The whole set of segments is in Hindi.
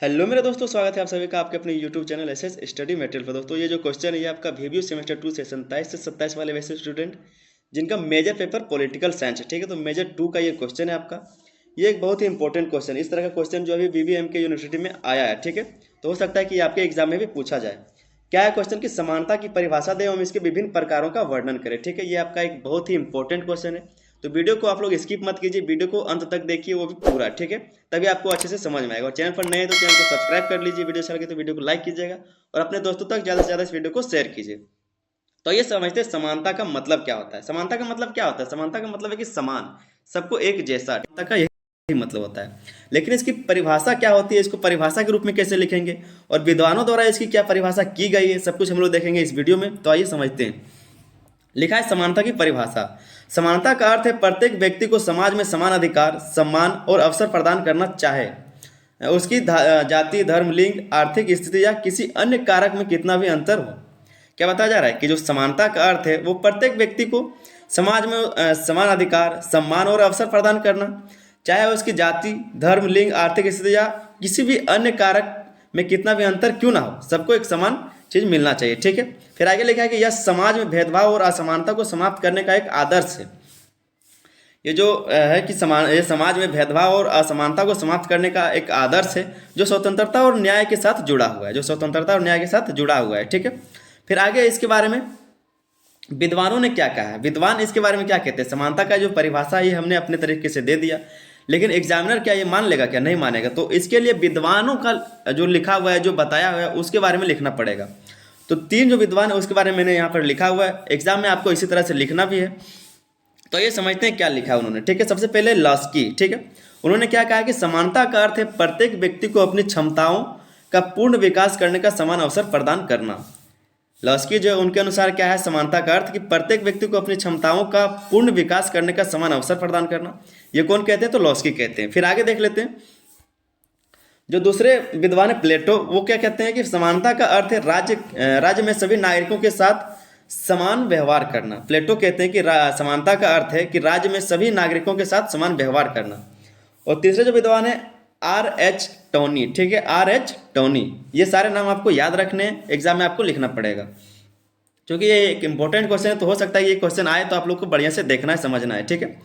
हेलो मेरे दोस्तों, स्वागत है आप सभी का आपके अपने YouTube channel SS study material पर। दोस्तों ये जो क्वेश्चन है ये आपका VBU सेमेस्टर 2 से 27 से 27 वाले वैसे स्टूडेंट जिनका मेजर पेपर पॉलिटिकल साइंस है, ठीक है। तो मेजर 2 का ये क्वेश्चन है आपका। ये एक बहुत ही इंपॉर्टेंट क्वेश्चन है। इस तरह का क्वेश्चन जो अभी BBM के यूनिवर्सिटी में आया है, ठीक है। तो हो सकता है कि आपके एग्जाम में भी पूछा जाए। क्या है क्वेश्चन की समानता की परिभाषा दें एवं इसके विभिन्न प्रकारों का वर्णन करें, ठीक है। ये आपका एक बहुत ही इंपॉर्टेंट क्वेश्चन है। तो वीडियो को आप लोग स्किप मत कीजिए, वीडियो को अंत तक देखिए, वो भी पूरा, ठीक है। तभी आपको अच्छे से समझ में आएगा। और चैनल पर नए हैं तो चैनल को सब्सक्राइब कर लीजिए, वीडियो अच्छा लगे तो वीडियो को लाइक कीजिएगा और अपने दोस्तों तक ज़्यादा से ज़्यादा इस वीडियो को शेयर कीजिए। तो ये समझते हैं समानता का मतलब क्या होता है। समानता का मतलब क्या होता है? समानता का मतलब है कि समान, सबको एक जैसा, का यही मतलब होता है। लेकिन इसकी परिभाषा क्या होती है, इसको परिभाषा के रूप में कैसे लिखेंगे और विद्वानों द्वारा इसकी क्या परिभाषा की गई है, सब कुछ हम लोग देखेंगे इस वीडियो में। तो आइए समझते हैं। लिखा है समानता की परिभाषा। समानता का अर्थ है प्रत्येक व्यक्ति को समाज में समान अधिकार, सम्मान और अवसर प्रदान करना, चाहे उसकी जाति, धर्म, लिंग, आर्थिक स्थिति या किसी अन्य कारक में कितना भी अंतर हो। क्या बताया जा रहा है कि जो समानता का अर्थ है वो प्रत्येक व्यक्ति को समाज में समान अधिकार, सम्मान और अवसर प्रदान करना, चाहे उसकी जाति, धर्म, लिंग, आर्थिक स्थिति या किसी भी अन्य कारक में कितना भी अंतर क्यों ना हो, सबको एक समान चीज मिलना चाहिए, ठीक है। फिर आगे लिखा है कि यह समाज में भेदभाव और असमानता को समाप्त करने का एक आदर्श है। ये जो है कि ये समाज में भेदभाव और असमानता को समाप्त करने का एक आदर्श है जो स्वतंत्रता और न्याय के साथ जुड़ा हुआ है, जो स्वतंत्रता और न्याय के साथ जुड़ा हुआ है, ठीक है। फिर आगे इसके बारे में विद्वानों ने क्या कहा है, विद्वान इसके बारे में क्या कहते हैं। समानता का जो परिभाषा ये हमने अपने तरीके से दे दिया, लेकिन एग्जामिनर क्या ये मान लेगा, क्या नहीं मानेगा। तो इसके लिए विद्वानों का जो लिखा हुआ है, जो बताया हुआ है, उसके बारे में लिखना पड़ेगा। तो 3 जो विद्वान है उसके बारे में मैंने यहाँ पर लिखा हुआ है, एग्जाम में आपको इसी तरह से लिखना भी है। तो ये समझते हैं क्या लिखा है उन्होंने, ठीक है। सबसे पहले लॉस्की, ठीक है, उन्होंने क्या कहा कि समानता का अर्थ है प्रत्येक व्यक्ति को अपनी क्षमताओं का पूर्ण विकास करने का समान अवसर प्रदान करना। लॉस्की जो उनके अनुसार क्या है, समानता का अर्थ कि प्रत्येक व्यक्ति को अपनी क्षमताओं का पूर्ण विकास करने का समान अवसर प्रदान करना। ये कौन कहते हैं? तो लॉस्की कहते हैं। फिर आगे देख लेते हैं जो दूसरे विद्वान है प्लेटो, वो क्या कहते हैं कि समानता का अर्थ है राज्य में सभी नागरिकों के साथ समान व्यवहार करना। प्लेटो कहते हैं कि समानता का अर्थ है कि राज्य में सभी नागरिकों के साथ समान व्यवहार करना। और तीसरे जो विद्वान है R.H. टोनी, ठीक है, R.H. टोनी। ये सारे नाम आपको याद रखने हैं, एग्जाम में आपको लिखना पड़ेगा क्योंकि ये एक इंपॉर्टेंट क्वेश्चन है। तो हो सकता है ये क्वेश्चन आए तो आप लोग को बढ़िया से देखना है, समझना है, ठीक है।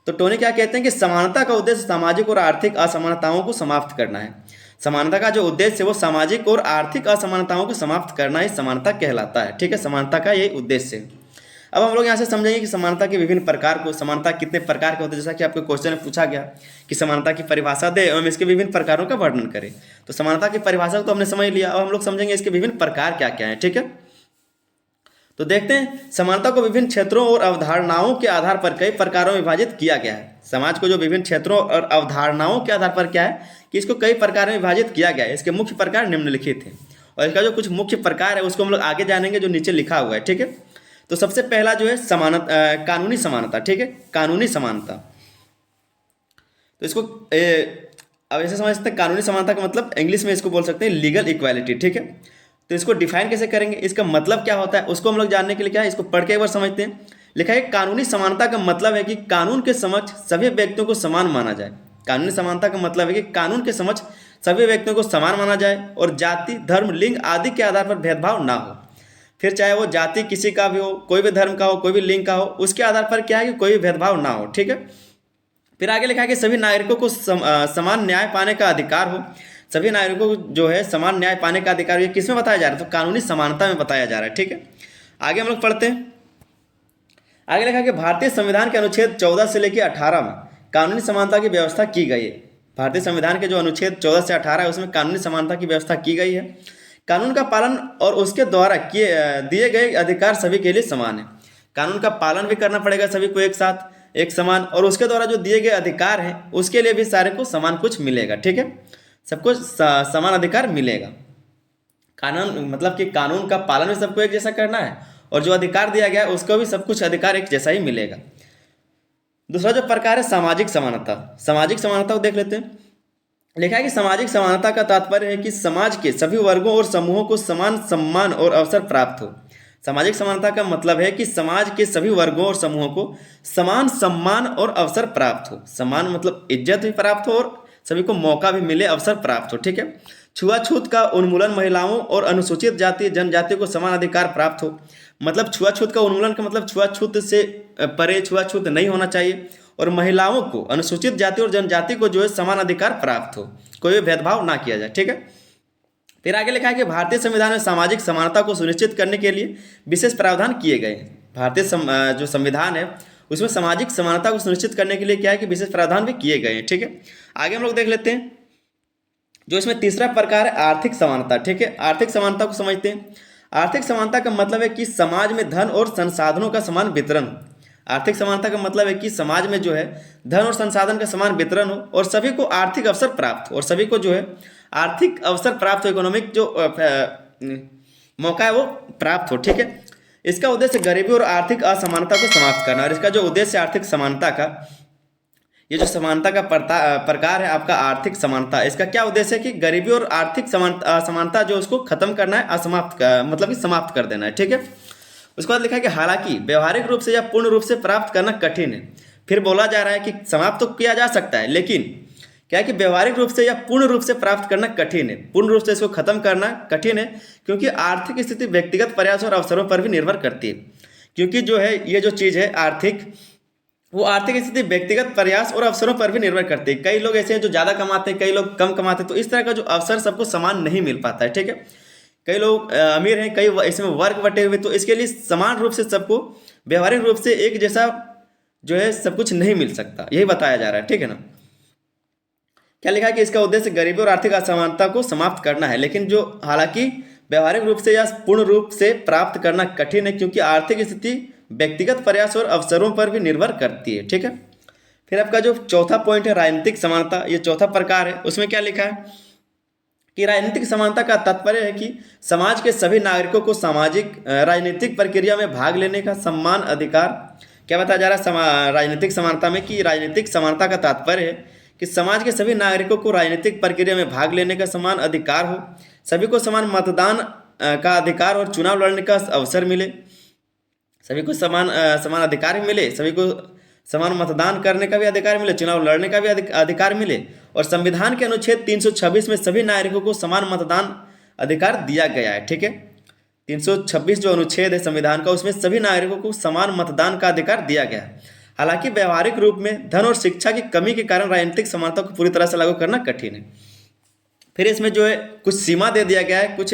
तो टोनी क्या कहते हैं कि समानता का उद्देश्य सामाजिक और आर्थिक असमानताओं को समाप्त करना है। समानता का जो उद्देश्य है वो सामाजिक और आर्थिक असमानताओं को समाप्त करना ही समानता कहलाता है, ठीक है। समानता का यही उद्देश्य है। अब हम लोग यहाँ से समझेंगे कि समानता के विभिन्न प्रकार को, समानता कितने प्रकार के होते हैं। जैसा कि आपके क्वेश्चन में पूछा गया कि समानता की परिभाषा दे एवं इसके विभिन्न प्रकारों का वर्णन करें। तो समानता की परिभाषा तो हमने समझ लिया, अब हम लोग समझेंगे इसके विभिन्न प्रकार क्या क्या हैं, ठीक है। तो देखते हैं, समानता को विभिन्न क्षेत्रों और अवधारणाओं के आधार पर कई प्रकारों में विभाजित किया गया है। समाज को जो विभिन्न क्षेत्रों और अवधारणाओं के आधार पर क्या है कि इसको कई प्रकार में विभाजित किया गया है। इसके मुख्य प्रकार निम्नलिखित हैं और इसका जो कुछ मुख्य प्रकार है उसको हम लोग आगे जानेंगे, जो नीचे लिखा हुआ है, ठीक है। तो सबसे पहला जो है कानूनी समानता, ठीक है, कानूनी समानता। तो इसको अब ऐसे समझते हैं, कानूनी समानता का मतलब इंग्लिश में इसको बोल सकते हैं लीगल इक्वालिटी, ठीक है। तो इसको डिफाइन कैसे करेंगे, इसका मतलब क्या होता है उसको हम लोग जानने के लिए क्या है, इसको पढ़ के एक बार समझते हैं। लिखा है कानूनी समानता का मतलब है कि कानून के समक्ष सभी व्यक्तियों को समान माना जाए। कानूनी समानता का मतलब है कि कानून के समक्ष सभी व्यक्तियों को समान माना जाए और जाति, धर्म, लिंग आदि के आधार पर भेदभाव ना हो। फिर चाहे वो जाति किसी का भी हो, कोई भी धर्म का हो, कोई भी लिंग का हो, उसके आधार पर क्या है कि कोई भी भेदभाव ना हो, ठीक है। फिर आगे लिखा है कि सभी नागरिकों को समान न्याय पाने का अधिकार हो। सभी नागरिकों को जो है समान न्याय पाने का अधिकार, ये किस में बताया जा रहा है? तो कानूनी समानता में बताया जा रहा है, ठीक है। आगे हम लोग पढ़ते हैं। आगे लिखा है कि भारतीय संविधान के अनुच्छेद 14 से लेकर 18 में कानूनी समानता की व्यवस्था की गई है। भारतीय संविधान के जो अनुच्छेद 14 से 18 है उसमें कानूनी समानता की व्यवस्था की गई है। कानून का पालन और उसके द्वारा दिए गए अधिकार सभी के लिए समान है। कानून का पालन भी करना पड़ेगा सभी को एक साथ, एक समान, और उसके द्वारा जो दिए गए अधिकार हैं उसके लिए भी सारे को समान कुछ मिलेगा, ठीक है। सबको समान अधिकार मिलेगा। कानून मतलब कि कानून का पालन भी सबको एक जैसा करना है और जो अधिकार दिया गया है उसको भी सब कुछ अधिकार एक जैसा ही मिलेगा। दूसरा जो प्रकार है सामाजिक समानता। सामाजिक समानता को देख लेते हैं। लिखा है कि सामाजिक समानता का तात्पर्य है कि समाज के सभी वर्गों और समूहों को समान सम्मान और अवसर प्राप्त हो। सामाजिक समानता का मतलब है कि समाज के सभी वर्गों और समूहों को समान सम्मान और अवसर प्राप्त हो। समान मतलब इज्जत भी प्राप्त हो और सभी को मौका भी मिले, अवसर प्राप्त हो, ठीक है। छुआछूत का उन्मूलन, महिलाओं और अनुसूचित जाति जनजाति को समान अधिकार प्राप्त हो। मतलब छुआछूत का उन्मूलन का मतलब छुआछूत से परे, छुआछूत नहीं होना चाहिए, और महिलाओं को, अनुसूचित जाति और जनजाति को जो है समान अधिकार प्राप्त हो, कोई भी भेदभाव ना किया जाए। ठीक है। फिर आगे लिखा है कि भारतीय संविधान में सामाजिक समानता को सुनिश्चित करने के लिए विशेष प्रावधान किए गए हैं। भारतीय जो संविधान है उसमें सामाजिक समानता को सुनिश्चित करने के लिए क्या है कि विशेष प्रावधान भी किए गए हैं। ठीक है। आगे हम लोग देख लेते हैं जो इसमें तीसरा प्रकार है आर्थिक समानता। ठीक है। आर्थिक समानता को समझते हैं। आर्थिक समानता का मतलब है कि समाज में धन और संसाधनों का समान वितरण हो। आर्थिक समानता का मतलब है कि समाज में जो है धन और संसाधन का समान वितरण हो और सभी को आर्थिक अवसर प्राप्त हो, और सभी को जो है आर्थिक अवसर प्राप्त हो, इकोनॉमिक जो मौका है वो प्राप्त हो। ठीक है। इसका उद्देश्य गरीबी और आर्थिक असमानता को समाप्त करना, और इसका जो उद्देश्य आर्थिक समानता का, ये जो समानता का प्रकार है आपका आर्थिक समानता, इसका क्या उद्देश्य है कि गरीबी और आर्थिक असमानता जो उसको खत्म करना है, असमाप्त मतलब कि समाप्त कर देना है। ठीक है। उसके बाद लिखा है कि हालांकि व्यवहारिक रूप से या पूर्ण रूप से प्राप्त करना कठिन है। फिर बोला जा रहा है कि समाप्त तो किया जा सकता है, लेकिन क्या है कि व्यवहारिक रूप से या पूर्ण रूप से प्राप्त करना कठिन है। पूर्ण रूप से इसको खत्म करना कठिन है क्योंकि आर्थिक स्थिति व्यक्तिगत प्रयास और अवसरों पर भी निर्भर करती है। क्योंकि जो है ये जो चीज़ है आर्थिक, वो आर्थिक स्थिति व्यक्तिगत प्रयास और अवसरों पर भी निर्भर करती है। कई लोग ऐसे हैं जो ज़्यादा कमाते हैं, कई लोग कम कमाते हैं, तो इस तरह का जो अवसर सबको समान नहीं मिल पाता है। ठीक है। कई लोग अमीर हैं, कई इसमें वर्ग बटे हुए, तो इसके लिए समान रूप से सबको व्यवहारिक रूप से एक जैसा जो है सब कुछ नहीं मिल सकता, यही बताया जा रहा है। ठीक है ना। क्या लिखा है कि इसका उद्देश्य गरीबी और आर्थिक असमानता को समाप्त करना है, लेकिन जो हालांकि व्यवहारिक रूप से या पूर्ण रूप से प्राप्त करना कठिन है क्योंकि आर्थिक स्थिति व्यक्तिगत प्रयास और अवसरों पर भी निर्भर करती है। ठीक है। फिर आपका जो चौथा पॉइंट है राजनीतिक समानता, ये चौथा प्रकार है। उसमें क्या लिखा है कि राजनीतिक समानता का तात्पर्य है कि समाज के सभी नागरिकों को सामाजिक राजनीतिक प्रक्रिया में भाग लेने का समान अधिकार। क्या बताया जा रहा है राजनीतिक समानता में कि राजनीतिक समानता का तात्पर्य है कि समाज के सभी नागरिकों को राजनीतिक प्रक्रिया में भाग लेने का समान अधिकार हो, सभी को समान मतदान का अधिकार और चुनाव लड़ने का अवसर मिले, सभी को समान अधिकार भी मिले, सभी को समान मतदान करने का भी अधिकार मिले, चुनाव लड़ने का भी अधिकार मिले, और संविधान के अनुच्छेद 326 में सभी नागरिकों को समान मतदान अधिकार दिया गया है। ठीक है। 326 जो अनुच्छेद है संविधान का, उसमें सभी नागरिकों को समान मतदान का अधिकार दिया गया है। हालांकि व्यवहारिक रूप में धन और शिक्षा की कमी के कारण राजनीतिक समानता को पूरी तरह से लागू करना कठिन है। फिर इसमें जो है कुछ सीमा दे दिया गया है, कुछ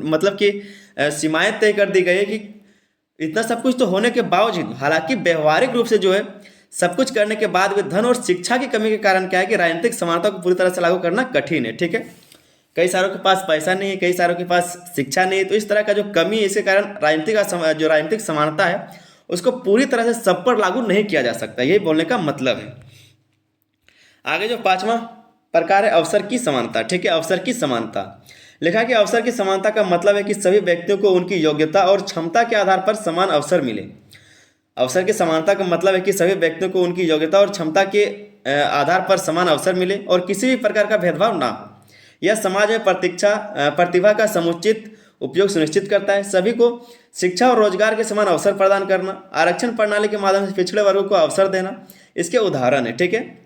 मतलब कि सीमाएं तय कर दी गई है कि इतना सब कुछ तो होने के बावजूद, हालांकि व्यवहारिक रूप से जो है सब कुछ करने के बाद भी धन और शिक्षा की कमी के कारण क्या है कि राजनीतिक समानता को पूरी तरह से लागू करना कठिन है। ठीक है। कई सारों के पास पैसा नहीं है, कई सारों के पास शिक्षा नहीं है, तो इस तरह का जो कमी है इसके कारण जो राजनीतिक समानता है उसको पूरी तरह से सब पर लागू नहीं किया जा सकता, यही बोलने का मतलब है। आगे जो पांचवा प्रकार है अवसर की समानता। ठीक है। अवसर की समानता लिखा कि अवसर की समानता का मतलब है कि सभी व्यक्तियों को उनकी योग्यता और क्षमता के आधार पर समान अवसर मिले। अवसर की समानता का मतलब है कि सभी व्यक्तियों को उनकी योग्यता और क्षमता के आधार पर समान अवसर मिले और किसी भी प्रकार का भेदभाव ना हो। यह समाज में प्रतिभा का समुचित उपयोग सुनिश्चित करता है। सभी को शिक्षा और रोजगार के समान अवसर प्रदान करना, आरक्षण प्रणाली के माध्यम से पिछड़े वर्गों को अवसर देना इसके उदाहरण है। ठीक है।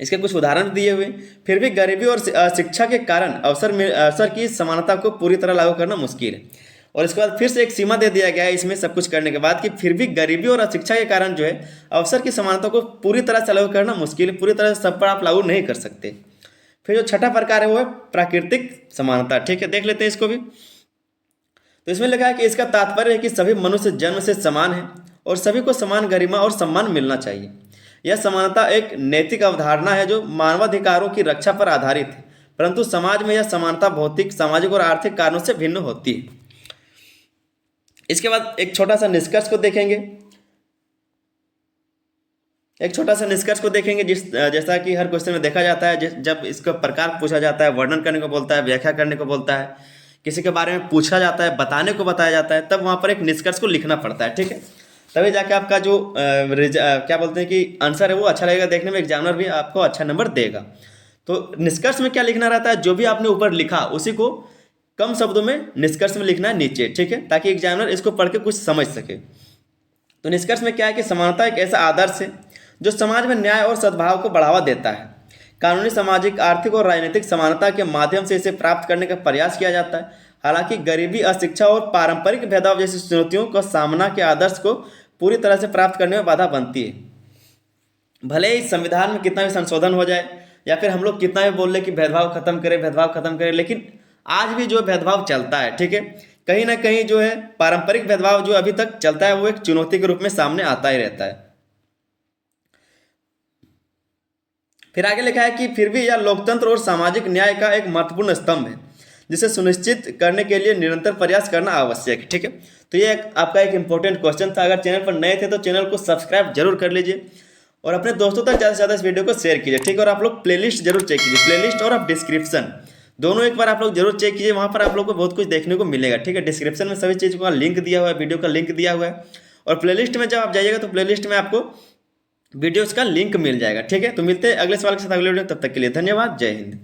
इसके कुछ उदाहरण दिए हुए, फिर भी गरीबी और शिक्षा के कारण अवसर की समानता को पूरी तरह लागू करना मुश्किल है। और इसके बाद फिर से एक सीमा दे दिया गया है इसमें सब कुछ करने के बाद कि फिर भी गरीबी और अशिक्षा के कारण जो है अवसर की समानता को पूरी तरह से लागू करना मुश्किल है, पूरी तरह से सब पर आप लागू नहीं कर सकते। फिर जो छठा प्रकार है वो है प्राकृतिक समानता। ठीक है। देख लेते हैं इसको भी। तो इसमें लिखा है कि इसका तात्पर्य है कि सभी मनुष्य जन्म से समान हैं और सभी को समान गरिमा और सम्मान मिलना चाहिए। यह समानता एक नैतिक अवधारणा है जो मानवाधिकारों की रक्षा पर आधारित है, परंतु समाज में यह समानता भौतिक, सामाजिक और आर्थिक कारणों से भिन्न होती है। इसके बाद एक छोटा सा निष्कर्ष को देखेंगे। जैसा कि हर क्वेश्चन में देखा जाता है, जब इसका प्रकार पूछा जाता है, वर्णन करने को बोलता है, व्याख्या करने को बोलता है, किसी के बारे में पूछा जाता है, बताने को बताया जाता है, तब वहाँ पर एक निष्कर्ष को लिखना पड़ता है। ठीक है। तभी जाके आपका जो क्या बोलते हैं कि आंसर है वो अच्छा लगेगा देखने में, एग्जामिनर भी आपको अच्छा नंबर देगा। तो निष्कर्ष में क्या लिखना रहता है, जो भी आपने ऊपर लिखा उसी को कम शब्दों में निष्कर्ष में लिखना है नीचे। ठीक है। ताकि एग्जामिनर इसको पढ़ के कुछ समझ सके। तो निष्कर्ष में क्या है कि समानता एक ऐसा आदर्श है जो समाज में न्याय और सद्भाव को बढ़ावा देता है। कानूनी, सामाजिक, आर्थिक और राजनीतिक समानता के माध्यम से इसे प्राप्त करने का प्रयास किया जाता है। हालांकि गरीबी, अशिक्षा और पारंपरिक भेदभाव जैसी चुनौतियों का सामना के आदर्श को पूरी तरह से प्राप्त करने में बाधा बनती है। भले ही संविधान में कितना भी संशोधन हो जाए या फिर हम लोग कितना भी बोल ले कि भेदभाव खत्म करें, भेदभाव खत्म करें, लेकिन आज भी जो भेदभाव चलता है, ठीक है, कहीं ना कहीं जो है पारंपरिक भेदभाव जो अभी तक चलता है वो एक चुनौती के रूप में सामने आता ही रहता है। फिर आगे लिखा है कि फिर भी यह लोकतंत्र और सामाजिक न्याय का एक महत्वपूर्ण स्तंभ है जिसे सुनिश्चित करने के लिए निरंतर प्रयास करना आवश्यक है। ठीक है, तो ये आपका एक इंपॉर्टेंट क्वेश्चन था। अगर चैनल पर नए थे तो चैनल को सब्सक्राइब जरूर कर लीजिए और अपने दोस्तों तक ज़्यादा से ज़्यादा इस वीडियो को शेयर कीजिए। ठीक है, और आप लोग प्लेलिस्ट जरूर चेक कीजिए, प्लेलिस्ट और आप डिस्क्रिप्शन दोनों एक बार आप लोग जरूर चेक कीजिए, वहाँ पर आप लोग को बहुत कुछ देखने को मिलेगा। ठीक है, डिस्क्रिप्शन में सभी चीज़ का लिंक दिया हुआ है, वीडियो का लिंक दिया हुआ है, और प्लेलिस्ट में जब आप जाइएगा तो प्लेलिस्ट में आपको वीडियोस का लिंक मिल जाएगा। ठीक है, तो मिलते हैं अगले सवाल के साथ अगले वीडियो, तब तक के लिए धन्यवाद, जय हिंद।